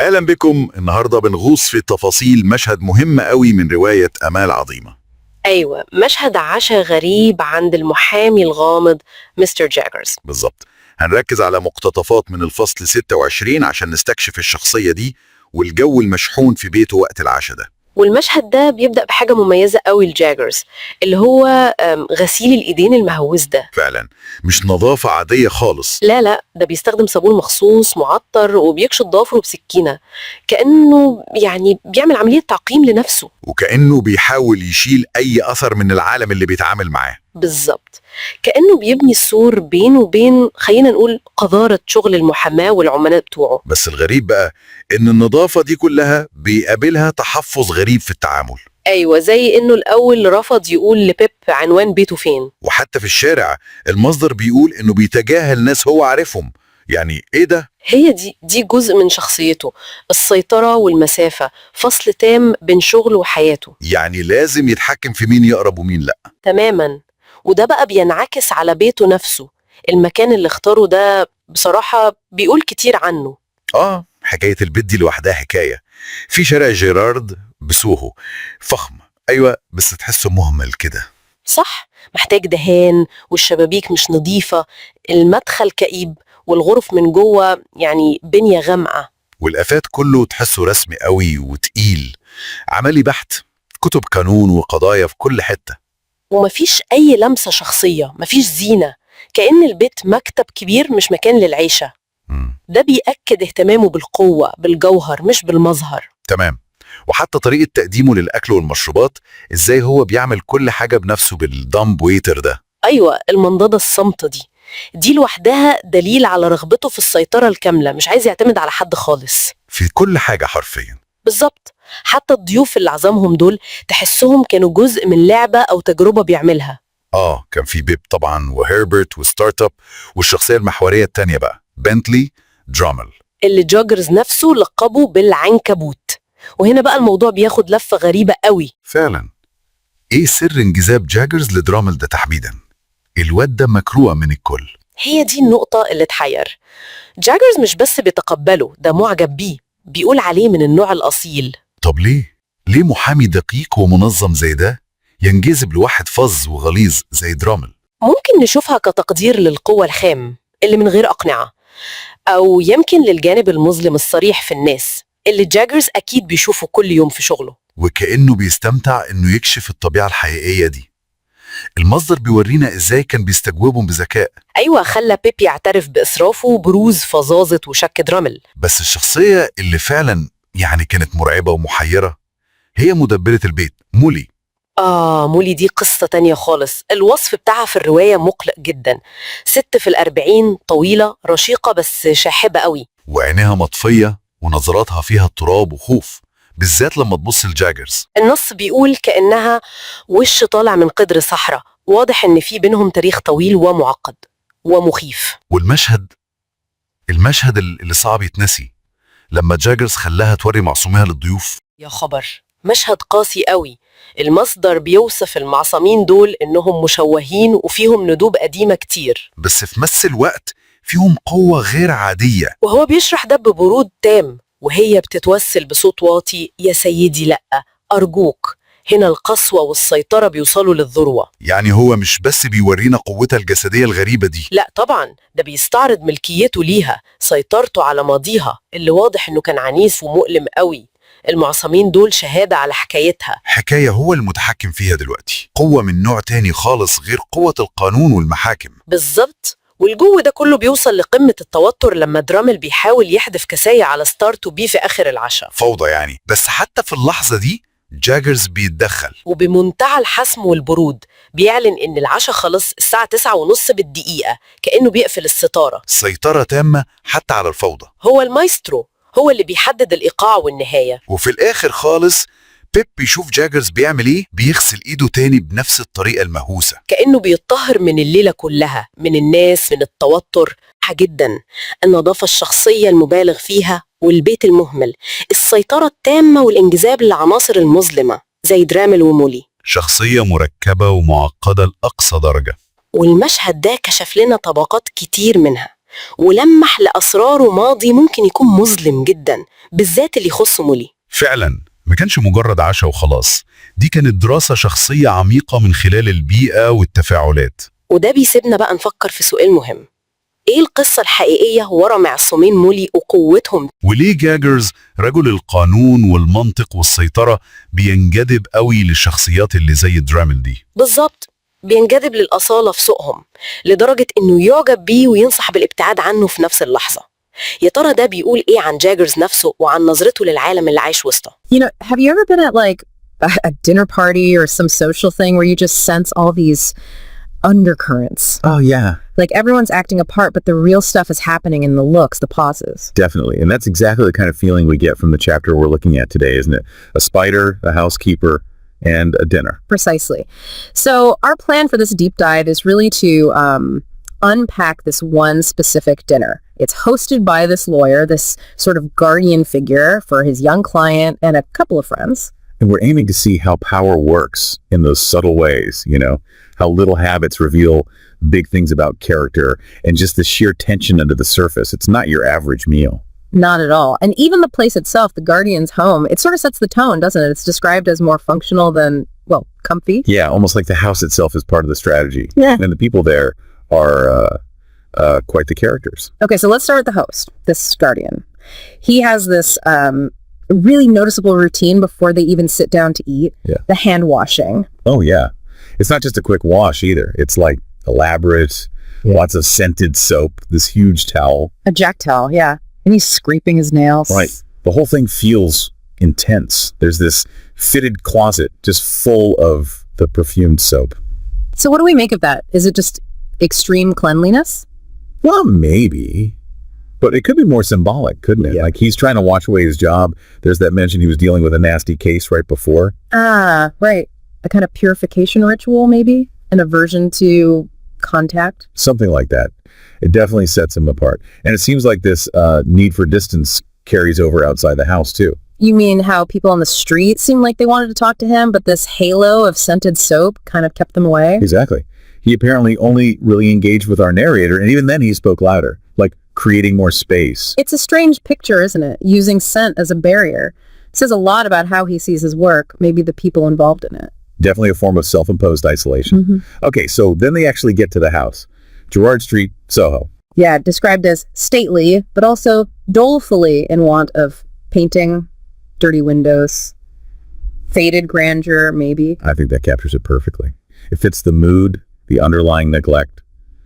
أهلا بكم. النهاردة بنغوص في تفاصيل مشهد مهم قوي من رواية امال عظيمة. أيوة، مشهد عشاء غريب عند المحامي الغامض مستر جاجرز. بالظبط، هنركز على مقتطفات من الفصل 26 عشان نستكشف الشخصية دي والجو المشحون في بيته وقت العشاء ده. والمشهد ده بيبدأ بحاجة مميزة قوي لجاجرز، اللي هو غسيل الإيدين المهووس ده. فعلا مش نظافة عادية خالص. لا، ده بيستخدم صابون مخصوص معطر وبيكشط ضوافره بسكينة، كأنه يعني بيعمل عملية تعقيم لنفسه. وكأنه بيحاول يشيل أي أثر من العالم اللي بيتعامل معاه. بالظبط، كأنه بيبني السور بينه وبين، خلينا نقول، قذارة شغل المحاماة والعملاء بتوعه. بس الغريب بقى إن النظافة دي كلها بيقابلها تحفظ غريب في التعامل. أيوة، زي إنه الأول رفض يقول لبيب عنوان بيته فين. وحتى في الشارع المصدر بيقول إنه بيتجاهل ناس هو عارفهم. يعني إيه ده؟ هي دي جزء من شخصيته، السيطرة والمسافة، فصل تام بين شغله وحياته. يعني لازم يتحكم في مين يقرب ومين لأ. تماما، وده بقى بينعكس على بيته نفسه. المكان اللي اختاره ده بصراحة بيقول كتير عنه. حكاية البيت دي لوحدها حكاية. في شارع جيرارد بسوهو، فخم أيوة، بس تحسه مهمل كده. صح، محتاج دهان، والشبابيك مش نظيفة، المدخل كئيب، والغرف من جوه يعني بنية غامقة. والقفات كله تحسه رسمي قوي وتقيل، عملي بحت، كتب قانون وقضايا في كل حتة. ومفيش أي لمسة شخصية، مفيش زينة، كأن البيت مكتب كبير مش مكان للعيشة. ده بيأكد اهتمامه بالقوة، بالجوهر مش بالمظهر. تمام. وحتى طريقة تقديمه للأكل والمشروبات، إزاي هو بيعمل كل حاجة بنفسه بالدمب ويتر ده. أيوة، المنضدة الصامتة دي لوحدها دليل على رغبته في السيطرة الكاملة، مش عايز يعتمد على حد خالص. في كل حاجة حرفيا. بالظبط، حتى الضيوف اللي عزمهم دول تحسهم كانوا جزء من لعبة أو تجربة بيعملها. كان في بيب طبعا، وهيربرت، وستارت اب، والشخصية المحورية التانية بقى بنتلي درامل، اللي جاجرز نفسه لقبه بالعنكبوت. وهنا بقى الموضوع بياخد لفة غريبة قوي. فعلا. ايه سر انجذاب جاجرز لدرامل ده تحديدا؟ الواد ده مكروه من الكل. هي دي النقطة اللي تحير. جاجرز مش بس بيتقبله، ده معجب بيه، بيقول عليه من النوع الأصيل. طب ليه محامي دقيق ومنظم زي ده ينجذب لواحد فظ وغليظ زي درامل؟ ممكن نشوفها كتقدير للقوة الخام اللي من غير أقنعة، أو يمكن للجانب المظلم الصريح في الناس اللي جاجرز أكيد بيشوفه كل يوم في شغله. وكأنه بيستمتع إنه يكشف الطبيعة الحقيقية دي. المصدر بيورينا إزاي كان بيستجوبهم بذكاء. أيوة، خلى بيب يعترف بإسرافه وبروز فظاظة وشك درامل. بس الشخصية اللي فعلا يعني كانت مرعبة ومحيرة هي مدبرة البيت مولي. مولي دي قصة تانية خالص. الوصف بتاعها في الرواية مقلق جدا. ست في 40، طويلة رشيقة بس شاحبة قوي، وعينيها مطفية ونظراتها فيها اضطراب وخوف، بالذات لما تبص لجاجرز. النص بيقول كأنها وش طالع من قدر صحراء، واضح إن في بينهم تاريخ طويل ومعقد ومخيف. المشهد اللي صعب يتنسي لما جاجرز خلاها توري معصوميها للضيوف. يا خبر، مشهد قاسي قوي. المصدر بيوصف المعصمين دول إنهم مشوهين وفيهم ندوب قديمة كتير، بس في نفس الوقت فيهم قوة غير عادية. وهو بيشرح ده ببرود تام، وهي بتتوسل بصوت واطي: يا سيدي لأ، أرجوك. هنا القسوة والسيطرة بيوصلوا للذروة. يعني هو مش بس بيورينا قوتها الجسدية الغريبة دي، لا طبعا، ده بيستعرض ملكيته ليها، سيطرته على ماضيها اللي واضح إنه كان عنيف ومؤلم قوي. المعصمين دول شهادة على حكايتها، حكاية هو المتحكم فيها دلوقتي، قوة من نوع تاني خالص غير قوة القانون والمحاكم. بالظبط. والجو ده كله بيوصل لقمة التوتر لما درامل بيحاول يحدف كساية على ستار تو بي في آخر العشاء. فوضى يعني. بس حتى في اللحظة دي جاجرز بيتدخل، وبمنتهى الحسم والبرود بيعلن إن العشاء خلص الساعة 9:30 بالدقيقة، كأنه بيقفل الستارة. سيطرة تامة حتى على الفوضى. هو المايسترو، هو اللي بيحدد الإيقاع والنهاية. وفي الآخر خالص بيب بيشوف جاجرز بيعمل إيه، بيغسل إيده تاني بنفس الطريقة المهووسة، كأنه بيتطهر من الليلة كلها، من الناس، من التوتر. جدا، النظافة الشخصية المبالغ فيها، والبيت المهمل، السيطرة التامة والانجذاب للعناصر المظلمة زي درامل ومولي. شخصية مركبة ومعقدة لأقصى درجة. والمشهد ده كشف لنا طبقات كتير منها، ولمح لأسراره ماضي ممكن يكون مظلم جدا، بالذات اللي يخص مولي. فعلا ما كانش مجرد عشاء وخلاص، دي كانت دراسة شخصية عميقة من خلال البيئة والتفاعلات. وده بيسيبنا بقى نفكر في سؤال مهم، ايه القصة الحقيقية ورا معصومين مولي وقوتهم؟ وليه جاجرز رجل القانون والمنطق والسيطرة بينجذب قوي للشخصيات اللي زي درامل دي؟ بالظبط، بينجذب للأصالة في سوقهم لدرجة إنه يعجب بيه وينصح بالابتعاد عنه في نفس اللحظة. يا ترى ده بيقول إيه عن جاجرز نفسه وعن نظرته للعالم اللي عايش وسطه؟ You know, have you ever been at like a dinner party or some social thing where you just sense all these undercurrents? Oh, yeah, Like everyone's acting a part, but the real stuff is happening in the looks, the pauses. definitely. And that's exactly the kind of feeling we get from the chapter we're looking at today, isn't it? A spider, a housekeeper, and a dinner. Precisely. So our plan for this deep dive is really to unpack this one specific dinner. It's hosted by this lawyer, this sort of guardian figure for his young client and a couple of friends. And we're aiming to see how power works in those subtle ways, you know, how little habits reveal big things about character and just the sheer tension under the surface. It's not your average meal. Not at all. And even the place itself, the guardian's home, it sort of sets the tone, doesn't it? It's described as more functional than, well, comfy. Yeah, almost like the house itself is part of the strategy. Yeah. And the people there are quite the characters. Okay, so let's start with the host, this guardian. He has this really noticeable routine before they even sit down to eat. Yeah. The hand washing. Oh, yeah. It's not just a quick wash either. It's like elaborate, lots of scented soap, this huge towel. A jack towel, yeah. And he's scraping his nails. Right. The whole thing feels intense. There's this fitted closet just full of the perfumed soap. So what do we make of that? Is it just extreme cleanliness? Well, maybe. But it could be more symbolic, couldn't it? Yeah. Like he's trying to wash away his job. There's that mention he was dealing with a nasty case right before. Ah, right. A kind of purification ritual, maybe? An aversion to contact? Something like that. It definitely sets him apart. And it seems like this need for distance carries over outside the house, too. You mean how people on the street seemed like they wanted to talk to him, but this halo of scented soap kind of kept them away? Exactly. He apparently only really engaged with our narrator, and even then he spoke louder, like creating more space. It's a strange picture, isn't it? Using scent as a barrier. It says a lot about how he sees his work, maybe the people involved in it. Definitely a form of self-imposed isolation. Mm-hmm. Okay, so then they actually get to the house. Gerrard Street, Soho. Yeah, described as stately, but also dolefully in want of painting, dirty windows, faded grandeur, maybe. I think that captures it perfectly. It fits the mood, the underlying neglect,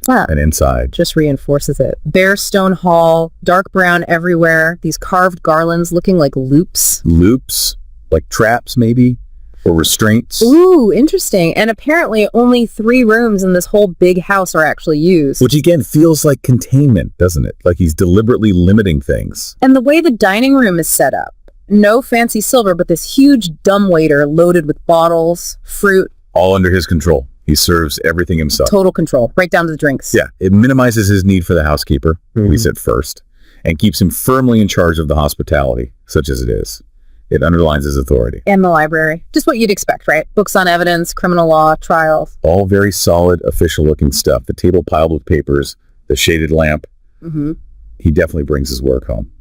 Ah, and inside. just reinforces it. Bare stone hall, dark brown everywhere, these carved garlands looking like loops. Loops, like traps maybe, or restraints. Ooh, interesting. And apparently only 3 rooms in this whole big house are actually used. Which again feels like containment, doesn't it? Like he's deliberately limiting things. And the way the dining room is set up, no fancy silver, but this huge dumbwaiter loaded with bottles, fruit, All under his control. He serves everything himself. total control, right down to the drinks. Yeah, it minimizes his need for the housekeeper, at least at first, and keeps him firmly in charge of the hospitality, such as it is. It underlines his authority. And the library. Just what you'd expect, right? Books on evidence, criminal law, trials. All very solid, official-looking stuff. The table piled with papers, the shaded lamp. Mm-hmm. He definitely brings his work home.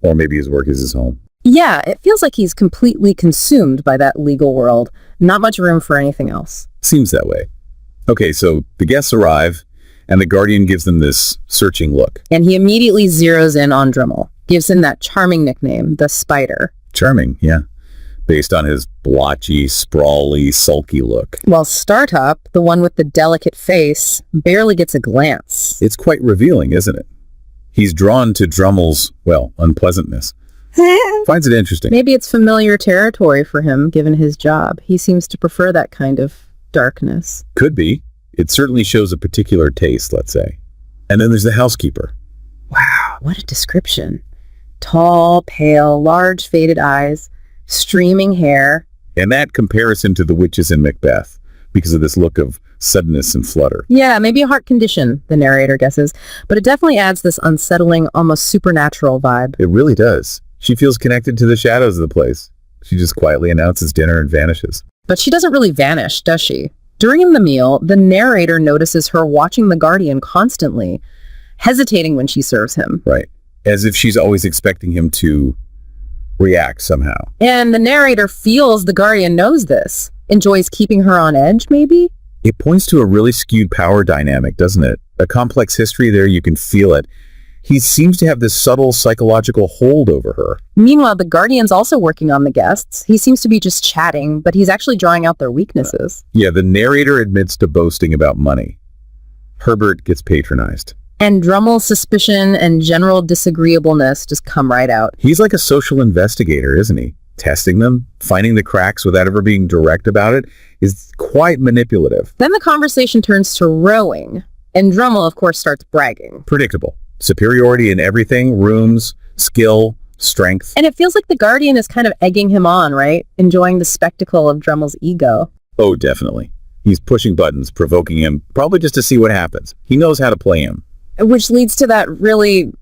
Or maybe his work is his home. Yeah, it feels like he's completely consumed by that legal world. Not much room for anything else. Seems that way. Okay, so the guests arrive, and the guardian gives them this searching look. And he immediately zeroes in on Dremel. Gives him that charming nickname, the Spider. Charming, yeah. Based on his blotchy, sprawly, sulky look. While Startup, the one with the delicate face, barely gets a glance. It's quite revealing, isn't it? He's drawn to Drummel's, well, unpleasantness. Finds it interesting. Maybe it's familiar territory for him, given his job. He seems to prefer that kind of darkness. Could be. It certainly shows a particular taste, let's say. And then there's the housekeeper. Wow, what a description. Tall, pale, large faded eyes, streaming hair. And that comparison to the witches in Macbeth, because of this look of suddenness and flutter. Yeah, maybe a heart condition, the narrator guesses, but it definitely adds this unsettling, almost supernatural vibe. It really does. She feels connected to the shadows of the place. She just quietly announces dinner and vanishes. But she doesn't really vanish, does she? During the meal, the narrator notices her watching the guardian constantly. hesitating when she serves him. Right. As if she's always expecting him to react somehow. And the narrator feels the guardian knows this, enjoys keeping her on edge, maybe? It points to a really skewed power dynamic, doesn't it? A complex history there, you can feel it. He seems to have this subtle psychological hold over her. Meanwhile, the guardian's also working on the guests. He seems to be just chatting, but he's actually drawing out their weaknesses. Yeah, the narrator admits to boasting about money. Herbert gets patronized. And Drummel's suspicion and general disagreeableness just come right out. He's like a social investigator, isn't he? Testing them, finding the cracks without ever being direct about it is quite manipulative. Then the conversation turns to rowing, and Drummel, of course, starts bragging. Predictable. Superiority in everything, rooms, skill, strength. And it feels like the guardian is kind of egging him on, right? Enjoying the spectacle of Drummel's ego. Oh, definitely. He's pushing buttons, provoking him, probably just to see what happens. He knows how to play him. Which leads to that really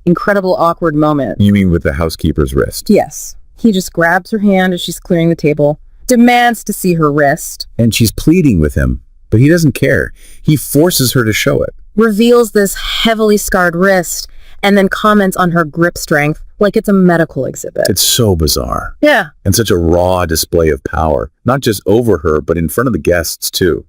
incredible awkward moment. You mean with the housekeeper's wrist? Yes. He just grabs her hand as she's clearing the table, demands to see her wrist, And she's pleading with him, but he doesn't care. He forces her to show it. reveals this heavily scarred wrist, and then comments on her grip strength like it's a medical exhibit. It's so bizarre. Yeah. And such a raw display of power, not just over her, but in front of the guests, too.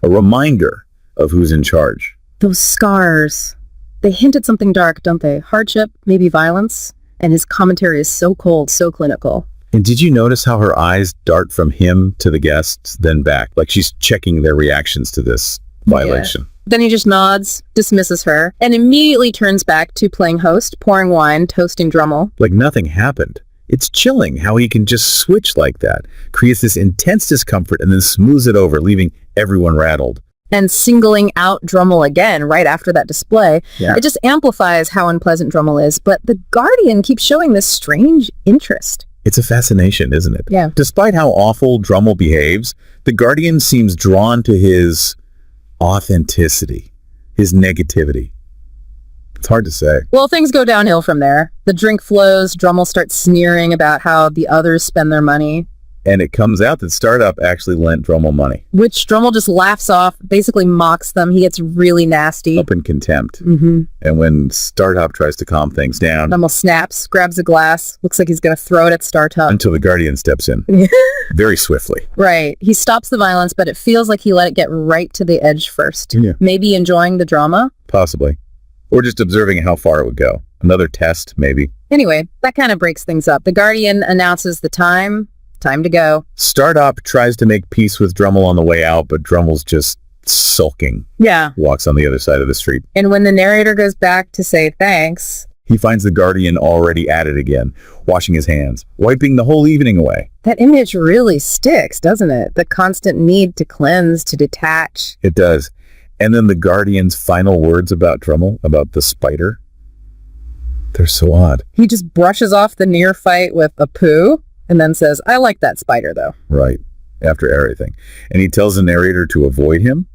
A reminder of who's in charge. Those scars, they hint at something dark, don't they? Hardship, maybe violence. And his commentary is so cold, so clinical. And did you notice how her eyes dart from him to the guests, then back, like she's checking their reactions to this violation? Then he just nods, dismisses her, and immediately turns back to playing host, pouring wine, toasting Drummel. Like nothing happened. It's chilling how he can just switch like that, creates this intense discomfort and then smooths it over, leaving everyone rattled. And singling out Drummel again right after that display. Yeah. It just amplifies how unpleasant Drummel is, but the Guardian keeps showing this strange interest. It's a fascination, isn't it? Yeah. Despite how awful Drummel behaves, the Guardian seems drawn to his authenticity, his negativity. It's hard to say. Well, things go downhill from there. The drink flows, Drummel starts sneering about how the others spend their money, And it comes out that Startup actually lent Drummel money. which Drummel just laughs off, basically mocks them. He gets really nasty. Open contempt. Mm-hmm. And when Startup tries to calm things down, Drummel snaps, grabs a glass, looks like he's going to throw it at Startup. until the Guardian steps in very swiftly. Right. He stops the violence, but it feels like he let it get right to the edge first. Yeah. Maybe enjoying the drama. Possibly. Or just observing how far it would go. Another test, maybe. Anyway, that kind of breaks things up. The Guardian announces the time to go. Startup tries to make peace with Drummel on the way out, but Drummel's just sulking. Yeah. Walks on the other side of the street. And when the narrator goes back to say thanks, He finds the Guardian already at it again, washing his hands, wiping the whole evening away. that image really sticks, doesn't it? The constant need to cleanse, to detach. It does. And then the Guardian's final words about Drummel, about the spider, they're so odd. He just brushes off the near fight with a poo and then says, I like that spider, though. Right. After everything. And he tells the narrator to avoid him,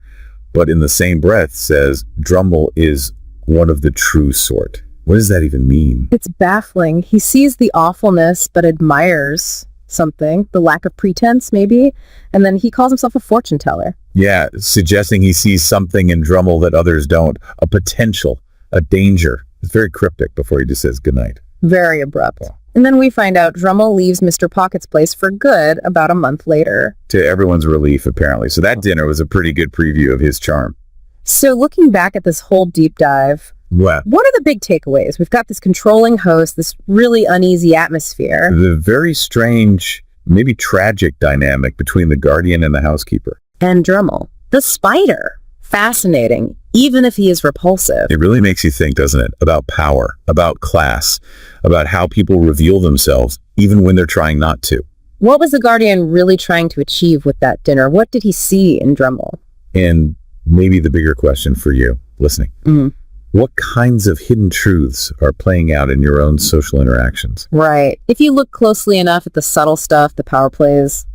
but in the same breath says Drummel is one of the true sort. What does that even mean? It's baffling. He sees the awfulness, but admires something, the lack of pretense, maybe. And then he calls himself a fortune teller. Yeah, suggesting he sees something in Drummel that others don't. A potential, a danger. It's very cryptic before he just says goodnight. Very abrupt. And then we find out Drummel leaves Mr. Pocket's place for good about a month later. To everyone's relief, apparently. So that dinner was a pretty good preview of his charm. So looking back at this whole deep dive, Well, what are the big takeaways? We've got this controlling host, this really uneasy atmosphere. the very strange, maybe tragic dynamic between the Guardian and the housekeeper. And Drummel. The spider. Fascinating, even if he is repulsive. It really makes you think, doesn't it? About power, about class, about how people reveal themselves, even when they're trying not to. What was the Guardian really trying to achieve with that dinner? What did he see in Drummel? And maybe the bigger question for you, listening. Mhm. What kinds of hidden truths are playing out in your own social interactions? Right. If you look closely enough at the subtle stuff, the power plays,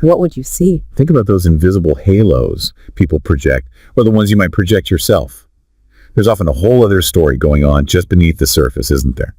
what would you see? Think about those invisible halos people project, or the ones you might project yourself. There's often a whole other story going on just beneath the surface, isn't there?